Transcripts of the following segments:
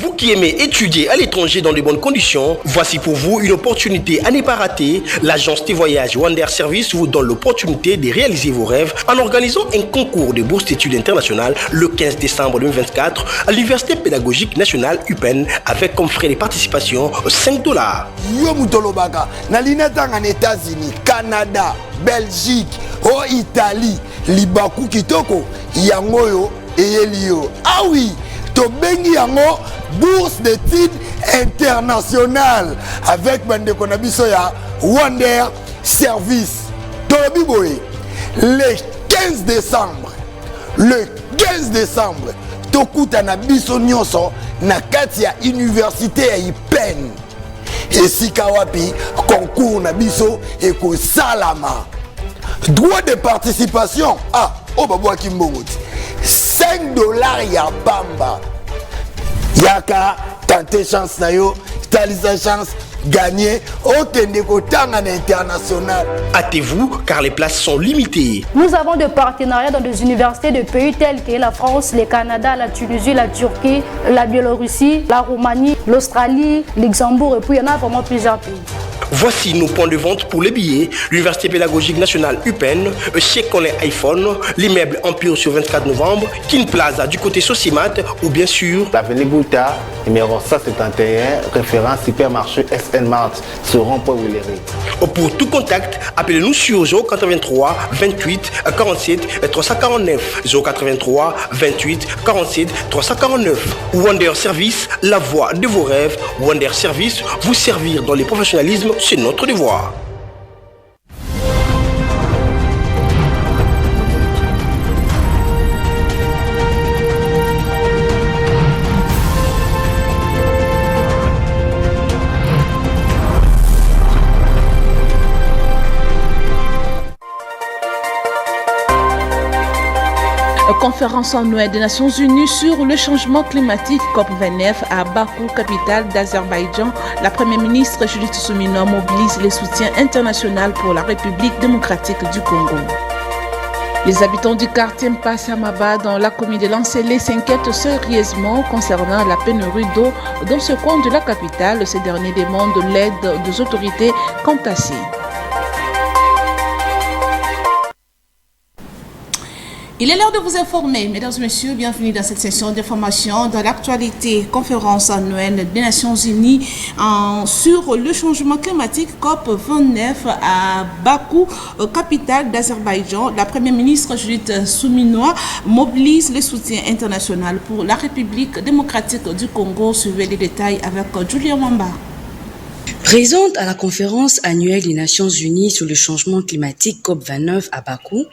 Vous qui aimez étudier à l'étranger dans de bonnes conditions, voici pour vous une opportunité à ne pas rater. L'agence des voyages Wander Service vous donne l'opportunité de réaliser vos rêves en organisant un concours de bourse d'études internationales le 15 décembre 2024 à l'Université pédagogique nationale UPenn avec comme frais de participation $5. Yo mutolobaka na linatanga en États-Unis, Canada, Belgique, Italie, libaku kitoko yangoyo eyelio. Ah oui, to bengi yango bourse d'études internationales avec bande konabiso ya Wander Service. Tolobi boye le 15 décembre tokuta na biso nyonso na kati ya université ya UPenn. Esika wapi concours na biso eko salama. Droit de participation babwa kimbongoti $5 ya pamba. Yaka tenter chance na yo, talisa chance gagner okende kotanga na international. Hâtez-vous car les places sont limitées. Nous avons des partenariats dans des universités de pays tels que la France, le Canada, la Tunisie, la Turquie, la Biélorussie, la Roumanie, l'Australie, Luxembourg et puis il y en a vraiment plusieurs pays. Voici nos points de vente pour les billets. L'Université pédagogique nationale UPenn, chez Colin iPhone, l'immeuble Empire sur 24 novembre, King Plaza du côté Socimat ou bien sûr l'avenue Bouta, numéro 171, référence supermarché SN Mart sur Rond-Point-Willery. Pour tout contact, appelez-nous sur 083 28 47 349 083 28 47 349. Wander Service, la voie de vos rêves. Wander Service, vous servir dans le professionnalisme, c'est notre devoir. Conférence annuelle des Nations Unies sur le changement climatique COP29 à Bakou, capitale d'Azerbaïdjan. La Première ministre Judith Suminwa mobilise les soutiens internationaux pour la République démocratique du Congo. Les habitants du quartier Mpassamaba dans la commune de Lancélé s'inquiètent sérieusement concernant la pénurie d'eau dans ce coin de la capitale. Ces derniers demandent l'aide des autorités comptées. Il est l'heure de vous informer, mesdames et messieurs, bienvenue dans cette session d'information dans l'actualité, conférence annuelle des Nations Unies sur le changement climatique COP29 à Bakou, capitale d'Azerbaïdjan. La Première ministre Judith Suminwa mobilise le soutien international pour la République démocratique du Congo. Suivez les détails avec Julien Wamba. Présente à la conférence annuelle des Nations Unies sur le changement climatique COP29 à Bakou,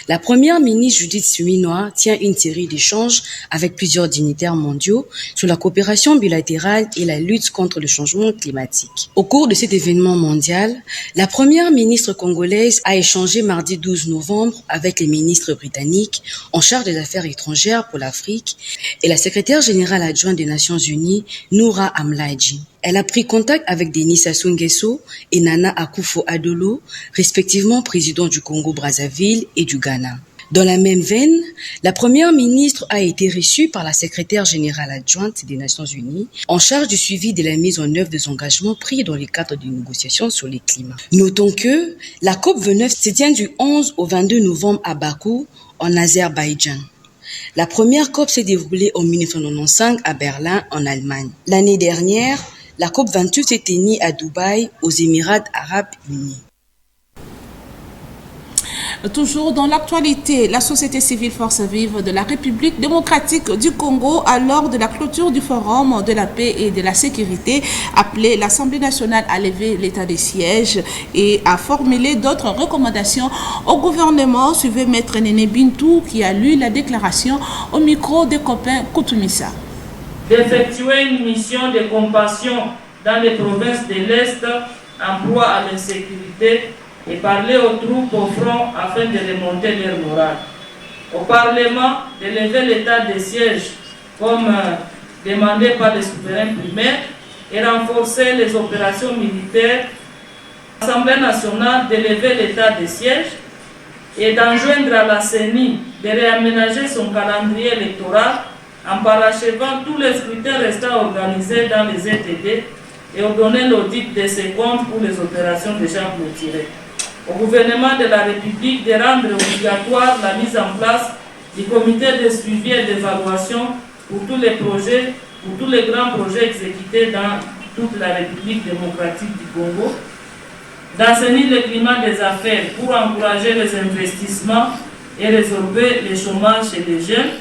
la première ministre Judith Suminwa tient une série d'échanges avec plusieurs dignitaires mondiaux sur la coopération bilatérale et la lutte contre le changement climatique. Au cours de cet événement mondial, la première ministre congolaise a échangé mardi 12 novembre avec les ministres britanniques en charge des affaires étrangères pour l'Afrique et la secrétaire générale adjointe des Nations Unies, Noura Amladji. Elle a pris contact avec Denis Sassou Nguesso et Nana Akufo-Addo, respectivement président du Congo-Brazzaville et du Ghana. Dans la même veine, la première ministre a été reçue par la secrétaire générale adjointe des Nations Unies en charge du suivi de la mise en œuvre des engagements pris dans le cadre des négociations sur le climat. Notons que la COP29 se tient du 11 au 22 novembre à Bakou, en Azerbaïdjan. La première COP s'est déroulée en 1995 à Berlin, en Allemagne. L'année dernière, la COP28 s'est tenue à Dubaï, aux Émirats arabes unis. Toujours dans l'actualité, la société civile Force Vive de la République démocratique du Congo, à l'heure de la clôture du Forum de la paix et de la sécurité, appelé l'Assemblée nationale à lever l'état de siège et à formuler d'autres recommandations au gouvernement. Suivez Maître Néné Bintou qui a lu la déclaration au micro des copains Koutoumissa. D'effectuer une mission de compassion dans les provinces de l'Est en proie à l'insécurité et parler aux troupes au front afin de remonter leur morale. Au Parlement, de lever l'état de siège comme demandé par les souverains primaires et renforcer les opérations militaires. L'Assemblée nationale de lever l'état de siège et d'enjoindre à la CENI de réaménager son calendrier électoral en parachevant tous les scrutins restants organisés dans les ETD et ordonner l'audit de ces comptes pour les opérations déjà clôturées. Au gouvernement de la République de rendre obligatoire la mise en place du comité de suivi et d'évaluation pour tous les projets, pour tous les grands projets exécutés dans toute la République démocratique du Congo, d'assainir le climat des affaires pour encourager les investissements et résorber le chômage chez les jeunes,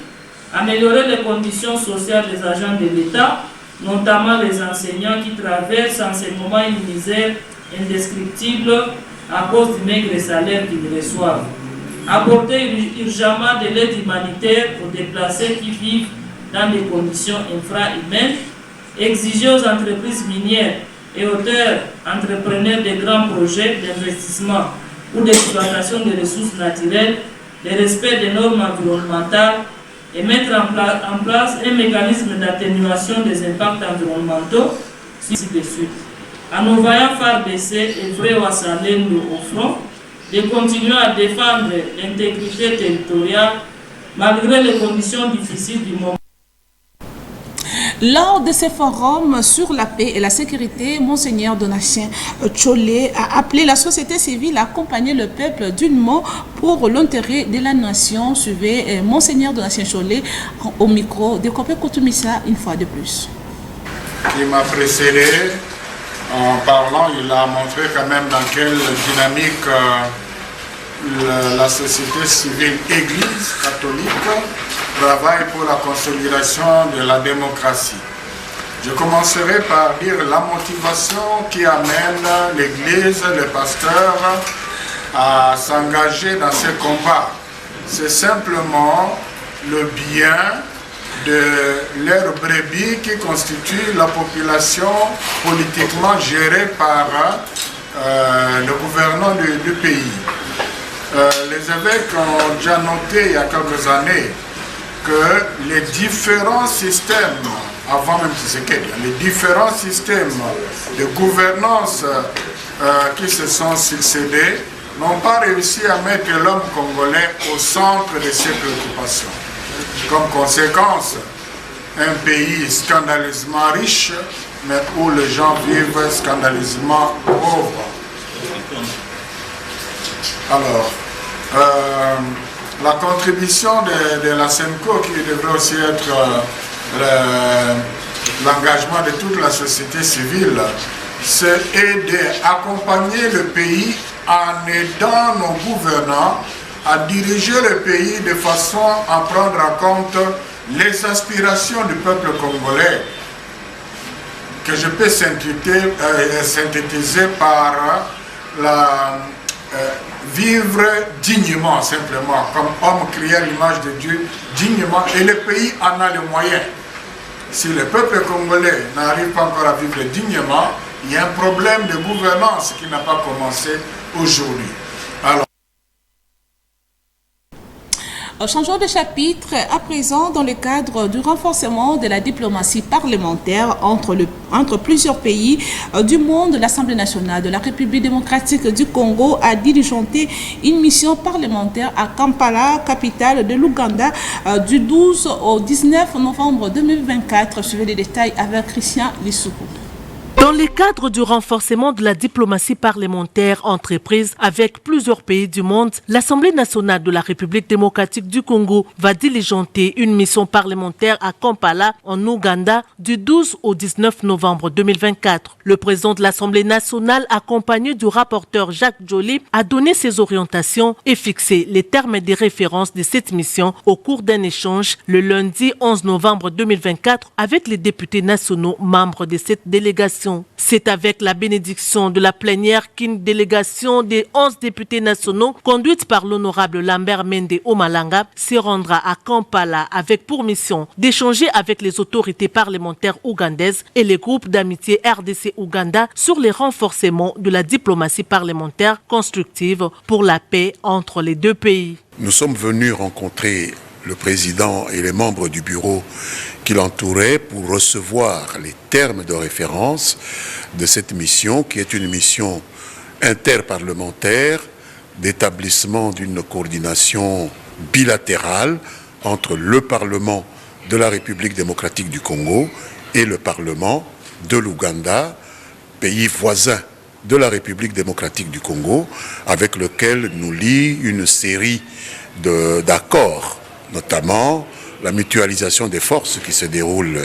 améliorer les conditions sociales des agents de l'État, notamment les enseignants qui traversent en ce moment une misère indescriptible à cause du maigre salaire qu'ils reçoivent. Apporter urgemment de l'aide humanitaire aux déplacés qui vivent dans des conditions infra-humaines, exiger aux entreprises minières et auteurs entrepreneurs de grands projets d'investissement ou d'exploitation des ressources naturelles le respect des normes environnementales et mettre en place un mécanisme d'atténuation des impacts environnementaux, ainsi de suite. En envoyant FARDC et vrai Ouassalendo au front, de continuer à défendre l'intégrité territoriale malgré les conditions difficiles du moment. Lors de ces forums sur la paix et la sécurité, Monseigneur Donatien Tcholé a appelé la société civile à accompagner le peuple d'UNMO pour l'intérêt de la nation. Suivez Monseigneur Donatien Tcholé au micro de Kopé Koutoumissa une fois de plus. Il m'a précédé en parlant, il a montré quand même dans quelle dynamique la société civile Église catholique travaille pour la consolidation de la démocratie. Je commencerai par dire la motivation qui amène l'Église, les pasteurs à s'engager dans ces combats. C'est simplement le bien de leurs brebis qui constitue la population politiquement gérée par le gouvernement du pays. Les évêques ont déjà noté il y a quelques années que les différents systèmes, avant même Tshisekedi, les différents systèmes de gouvernance qui se sont succédés n'ont pas réussi à mettre l'homme congolais au centre de ses préoccupations. Comme conséquence, un pays scandaleusement riche, mais où les gens vivent scandaleusement pauvres. Alors, la contribution de la SENCO, qui devrait aussi être l'engagement de toute la société civile, c'est aider, accompagner le pays en aidant nos gouvernants à diriger le pays de façon à prendre en compte les aspirations du peuple congolais, que je peux synthétiser par la vivre dignement, simplement, comme homme créé à l'image de Dieu, dignement, et le pays en a les moyens. Si le peuple congolais n'arrive pas encore à vivre dignement, il y a un problème de gouvernance qui n'a pas commencé aujourd'hui. Alors, changeons de chapitre à présent dans le cadre du renforcement de la diplomatie parlementaire entre plusieurs pays du monde. L'Assemblée nationale de la République démocratique du Congo a diligenté une mission parlementaire à Kampala, capitale de l'Ouganda, du 12 au 19 novembre 2024. Suivez les détails avec Christian Lissoukou. Dans le cadre du renforcement de la diplomatie parlementaire entreprise avec plusieurs pays du monde, l'Assemblée nationale de la République démocratique du Congo va diligenter une mission parlementaire à Kampala, en Ouganda, du 12 au 19 novembre 2024. Le président de l'Assemblée nationale, accompagné du rapporteur Jacques Joly, a donné ses orientations et fixé les termes et des références de cette mission au cours d'un échange le lundi 11 novembre 2024 avec les députés nationaux membres de cette délégation. C'est avec la bénédiction de la plénière qu'une délégation des 11 députés nationaux, conduite par l'honorable Lambert Mende Omalanga, se rendra à Kampala avec pour mission d'échanger avec les autorités parlementaires ougandaises et les groupes d'amitié RDC-Ouganda sur les renforcements de la diplomatie parlementaire constructive pour la paix entre les deux pays. Nous sommes venus rencontrer le président et les membres du bureau qui l'entouraient pour recevoir les termes de référence de cette mission, qui est une mission interparlementaire d'établissement d'une coordination bilatérale entre le Parlement de la République démocratique du Congo et le Parlement de l'Ouganda, pays voisin de la République démocratique du Congo, avec lequel nous lie une série d'accords, notamment la mutualisation des forces qui se déroule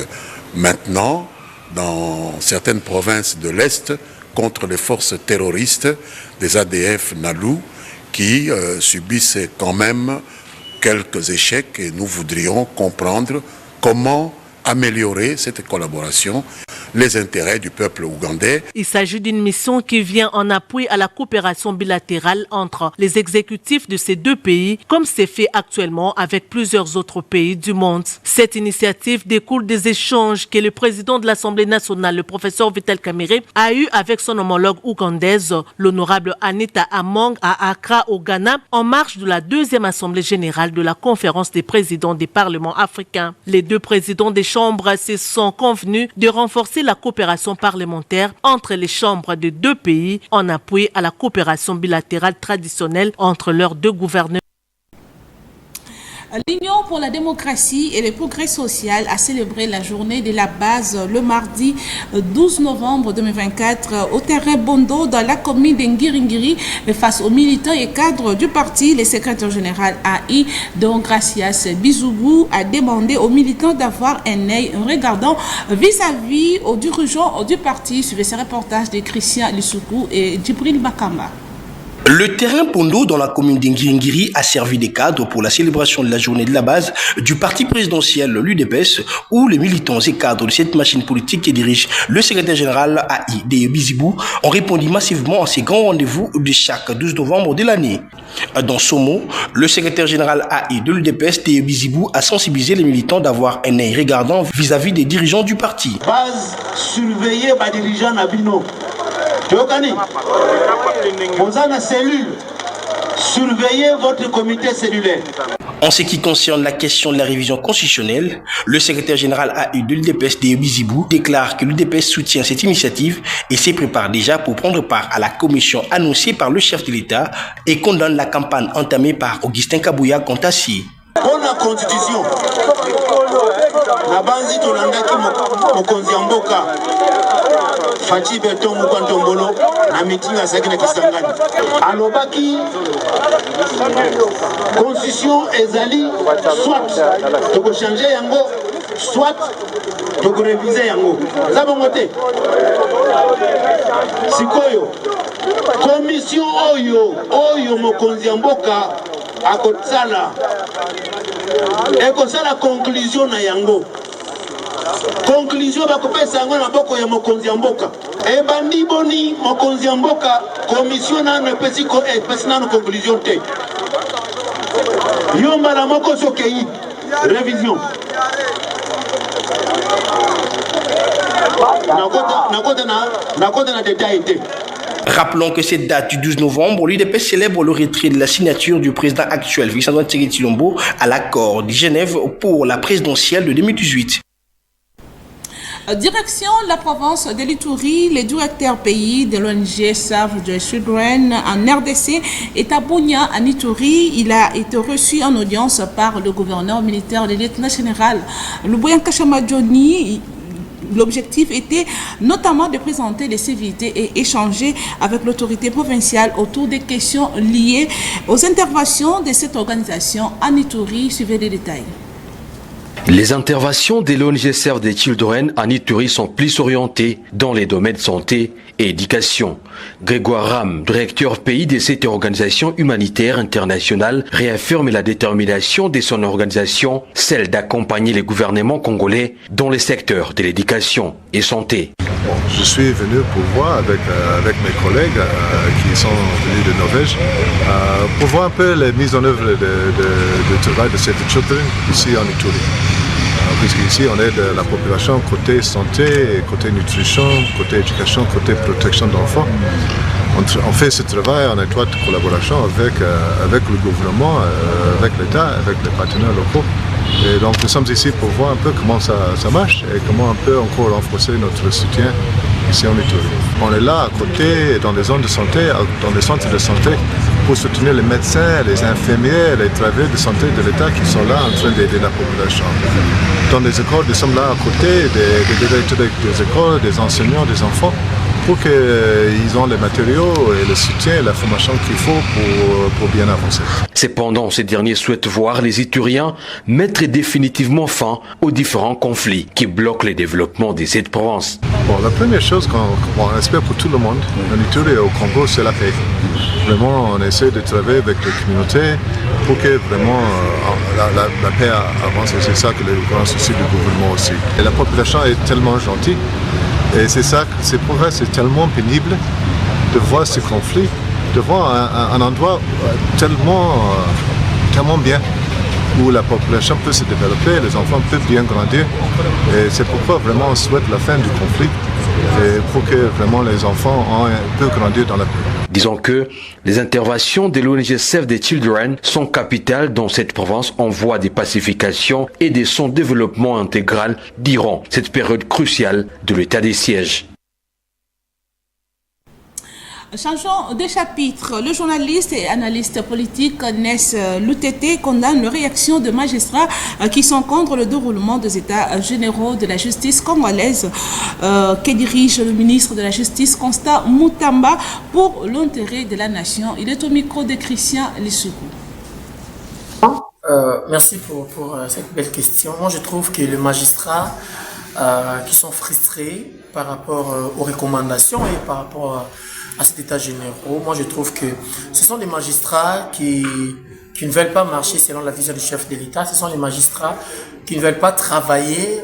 maintenant dans certaines provinces de l'Est contre les forces terroristes des ADF NALU qui subissent quand même quelques échecs et nous voudrions comprendre comment améliorer cette collaboration, les intérêts du peuple ougandais. Il s'agit d'une mission qui vient en appui à la coopération bilatérale entre les exécutifs de ces deux pays, comme c'est fait actuellement avec plusieurs autres pays du monde. Cette initiative découle des échanges que le président de l'Assemblée nationale, le professeur Vital Kamerhe, a eu avec son homologue ougandaise, l'honorable Anita Among, à Accra, au Ghana, en marge de la deuxième Assemblée générale de la conférence des présidents des parlements africains. Les deux présidents des chambres se sont convenus de renforcer la coopération parlementaire entre les chambres de deux pays en appui à la coopération bilatérale traditionnelle entre leurs deux gouvernements. L'Union pour la démocratie et le progrès social a célébré la journée de la base le mardi 12 novembre 2024 au terrain Bondo dans la commune d'Ngiringiri face aux militants et cadres du parti. Le secrétaire général AI, Don Gracias Bizoubou, a demandé aux militants d'avoir un œil regardant vis-à-vis aux dirigeants du parti. Suivez ce reportage de Christian Lissoukou et Djibril Bakamba. Le terrain Pondo dans la commune d'Ngiringiri a servi de cadre pour la célébration de la journée de la base du parti présidentiel l'UDPS où les militants et cadres de cette machine politique qui dirige le secrétaire général AI de Bizibou ont répondu massivement à ces grands rendez-vous de chaque 12 novembre de l'année. Dans ce mot, le secrétaire général AI de l'UDPS de Bizibou a sensibilisé les militants d'avoir un œil regardant vis-à-vis des dirigeants du parti. Base surveillée par les dirigeants Nabino. Mozana cellule, surveillez votre comité cellulaire. En ce qui concerne la question de la révision constitutionnelle, le secrétaire général AI de l'UDPS de Bizibou déclare que l'UDPS soutient cette initiative et se prépare déjà pour prendre part à la commission annoncée par le chef de l'État et condamne la campagne entamée par Augustin Kabouya Kontassi. Pour la constitution, la base de Mokonziamboka, Fachi Beton Moukantombolo, la meeting à Sakina Kisangani. Alobaki, constitution ezali, soit de changer yango, soit de réviser yango. Zabongote. Sikoyo, commission Oyo Mokonziamboka, à Kotsala. Et comme ça la conclusion na yango. Conclusion bakopesa yango na boko ya mokonzi ya mboka. E bandi boni mokonzi ya mboka commission na pesi na conclusion te. Yomba la moko sokei révision. Nakota na détail te. Rappelons que cette date du 12 novembre, l'UDPS célèbre le retrait de la signature du président actuel, Félix-Antoine Tshisekedi-Tshilombo, à l'accord de Genève pour la présidentielle de 2018. Direction la province de l'Ituri, le directeur pays de l'ONG Save the Children en RDC est à Bunia, en Ituri. Il a été reçu en audience par le gouverneur militaire de l'État général, Luboyan Kashamadjoni. L'objectif était notamment de présenter les civités et échanger avec l'autorité provinciale autour des questions liées aux interventions de cette organisation en Ituri. Suivez les détails. Les interventions de l'ONG Save the Children en Ituri sont plus orientées dans les domaines santé et éducation. Grégoire Ram, directeur pays de cette organisation humanitaire internationale, réaffirme la détermination de son organisation, celle d'accompagner les gouvernements congolais dans les secteurs de l'éducation et santé. Je suis venu pour voir avec mes collègues qui sont venus de Norvège pour voir un peu les mises en œuvre de travail de cette children ici en Ituri. Puisqu'ici on aide la population côté santé, côté nutrition, côté éducation, côté protection d'enfants. On fait ce travail en étroite collaboration avec le gouvernement, avec l'État, avec les partenaires locaux. Et donc nous sommes ici pour voir un peu comment ça marche et comment on peut encore renforcer notre soutien ici en Ituri. On est là à côté, dans les zones de santé, dans les centres de santé, pour soutenir les médecins, les infirmiers, les travailleurs de santé de l'État qui sont là en train d'aider la population. dans les écoles, nous sommes là à côté des directeurs des écoles, des enseignants, des enfants, pour qu'ils aient les matériaux et le soutien et la formation qu'il faut pour bien avancer. Cependant, ces derniers souhaitent voir les Ituriens mettre définitivement fin aux différents conflits qui bloquent le développement de cette province. Bon, la première chose qu'on espère pour tout le monde en Ituri et au Congo, c'est la paix. Vraiment, on essaie de travailler avec les communautés pour que vraiment la paix avance. Et c'est ça que le grand souci du gouvernement aussi. Et la population est tellement gentille. Et c'est ça, cette province est tellement pénible de voir ces conflits, de voir un endroit tellement bien où la population peut se développer, les enfants peuvent bien grandir. Et c'est pourquoi vraiment on souhaite la fin du conflit et pour que vraiment les enfants peuvent grandir dans la paix. Disons que les interventions de l'ONG Save the Children sont capitales dans cette province en voie de pacification et de son développement intégral durant cette période cruciale de l'état des sièges. Changeons de chapitre. Le journaliste et analyste politique Ness Lutete condamne les réactions de magistrats qui sont contre le déroulement des états généraux de la justice congolaise que dirige le ministre de la Justice Constant Mutamba pour l'intérêt de la nation. Il est au micro de Christian Lissoukou. Merci pour cette belle question. Moi, je trouve que les magistrats qui sont frustrés par rapport aux recommandations et par rapport à cet état généraux, moi je trouve que ce sont des magistrats qui ne veulent pas marcher selon la vision du chef de l'État, ce sont les magistrats qui ne veulent pas travailler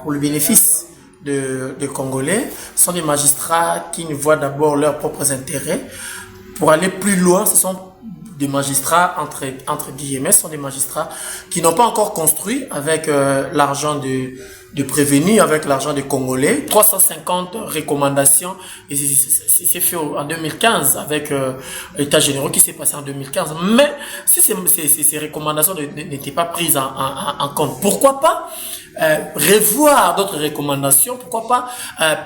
pour le bénéfice des Congolais, ce sont des magistrats qui ne voient d'abord leurs propres intérêts. Pour aller plus loin, ce sont des magistrats, entre guillemets, ce sont des magistrats qui n'ont pas encore construit avec l'argent de prévenus, avec l'argent des Congolais. 350 recommandations, et c'est fait en 2015 avec l'état général qui s'est passé en 2015. Mais si ces recommandations n'étaient pas prises en compte, pourquoi pas revoir d'autres recommandations, pourquoi pas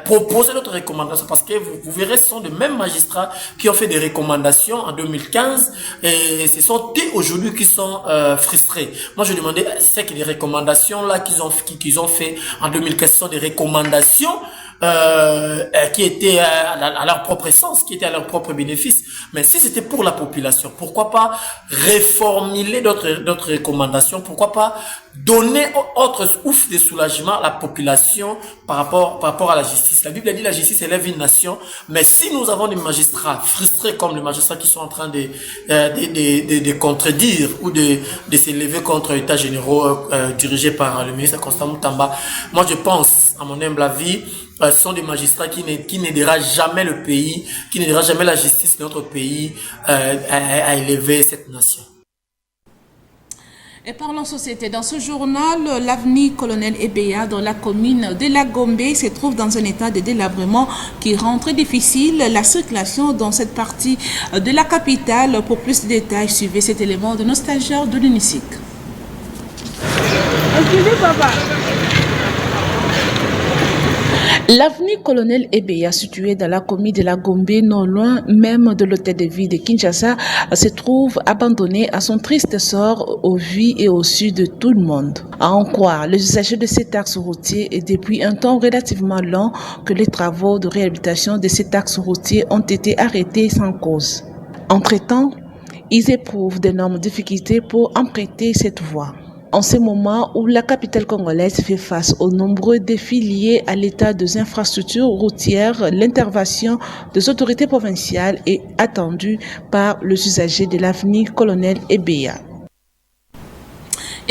proposer d'autres recommandations, parce que vous verrez, ce sont les mêmes magistrats qui ont fait des recommandations en 2015 et ce sont eux aujourd'hui qui sont frustrés. Moi je demandais, c'est que les recommandations là qu'ils ont fait en 2015 sont des recommandations qui étaient à leur propre essence, qui étaient à leur propre bénéfice. Mais si c'était pour la population, pourquoi pas reformuler d'autres recommandations, pourquoi pas donner autre ouf de soulagement à la population par rapport à la justice. La Bible a dit la justice élève une nation, mais si nous avons des magistrats frustrés comme les magistrats qui sont en train de contredire ou de s'élever contre l'État général dirigé par le ministre Constant Mutamba, moi je pense, à mon humble avis, ce sont des magistrats qui n'aidera jamais le pays, qui n'aidera jamais la justice de notre pays à élever cette nation. Et parlons société. Dans ce journal, l'avenue Colonel Ebeya dans la commune de la Gombe se trouve dans un état de délabrement qui rend très difficile la circulation dans cette partie de la capitale. Pour plus de détails, suivez cet élément de nos stagiaires de l'UNICIC. L'avenue Colonel Ebeya, située dans la commune de la Gombe, non loin même de l'hôtel de ville de Kinshasa, se trouve abandonnée à son triste sort au vu et au su de tout le monde. À en croire, les usagers de cet axe routier est depuis un temps relativement long que les travaux de réhabilitation de cet axe routier ont été arrêtés sans cause. Entre-temps, ils éprouvent d'énormes difficultés pour emprunter cette voie. En ce moment où la capitale congolaise fait face aux nombreux défis liés à l'état des infrastructures routières, l'intervention des autorités provinciales est attendue par les usagers de l'avenue Colonel Ebeya.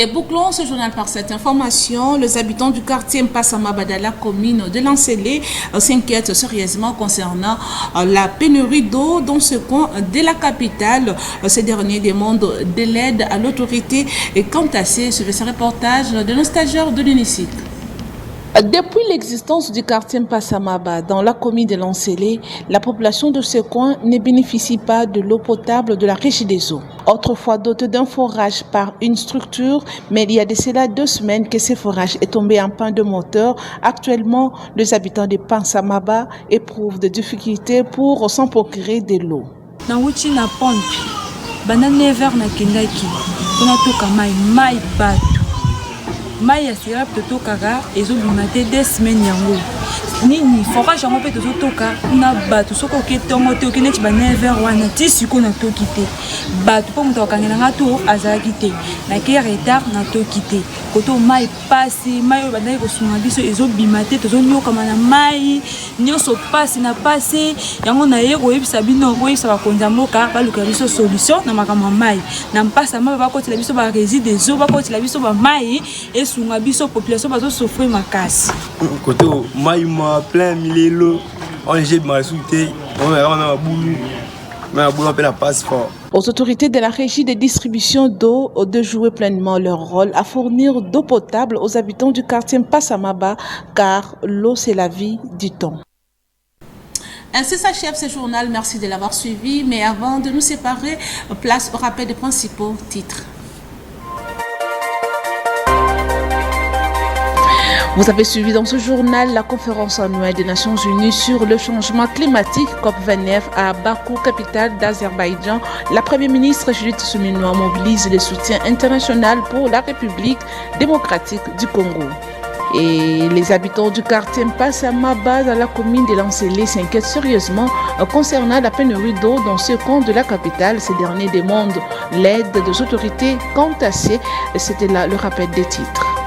Et bouclons ce journal par cette information. Les habitants du quartier Mpassamaba dans la commune de Lancélé s'inquiètent sérieusement concernant la pénurie d'eau dans ce coin de la capitale. Ces derniers demandent de l'aide à l'autorité. Et quant à ce reportage de nos stagiaires de l'UNICIC. Depuis l'existence du quartier Mpassamaba dans la commune de Lancélé, la population de ce coin ne bénéficie pas de l'eau potable de la Régie des eaux. Autrefois doté d'un forage par une structure, mais il y a de cela 2 semaines que ce forage est tombé en panne de moteur. Actuellement, les habitants de Mpassamaba éprouvent des difficultés pour s'en procurer de l'eau. mai ya sirap totokaka ezobima te 2 semaines yango nini forage yango mpe tozotoka na bato soki oke ntongo te oke neti ba 9h wana ti siko natoki te bato mpo moto akangelanga to azalaki te nake retard natoki te koto mai pasi mai oyo bandaki kosunga biso ezobima te tozonyokama na mai nyonso pasi na pasi yango naye koyebisa bino koyebisa bakonzi ya mboka baluka biso solution na makambo ya mai na mpasa mai bakotela biso bareside ezo bakotela biso bamai esunga biso population bazosofrir makasi koto mai ma plein milelo on j'ai mal souté on va vraiment boulou mais boulou appelle la passe fort. Aux autorités de la régie de distribution d'eau de jouer pleinement leur rôle à fournir d'eau potable aux habitants du quartier Mpassamaba car l'eau c'est la vie, dit-on. Ainsi s'achève ce journal, merci de l'avoir suivi, mais avant de nous séparer, place au rappel des principaux titres. Vous avez suivi dans ce journal la conférence annuelle des Nations Unies sur le changement climatique COP29 à Bakou, capitale d'Azerbaïdjan. La Première ministre Judith Suminwa mobilise le soutien international pour la République démocratique du Congo. Et les habitants du quartier Mpassamaba dans la commune de Lancélé s'inquiètent sérieusement concernant la pénurie d'eau dans ce coin de la capitale. Ces derniers demandent l'aide des autorités. Quant à c'était là le rappel des titres.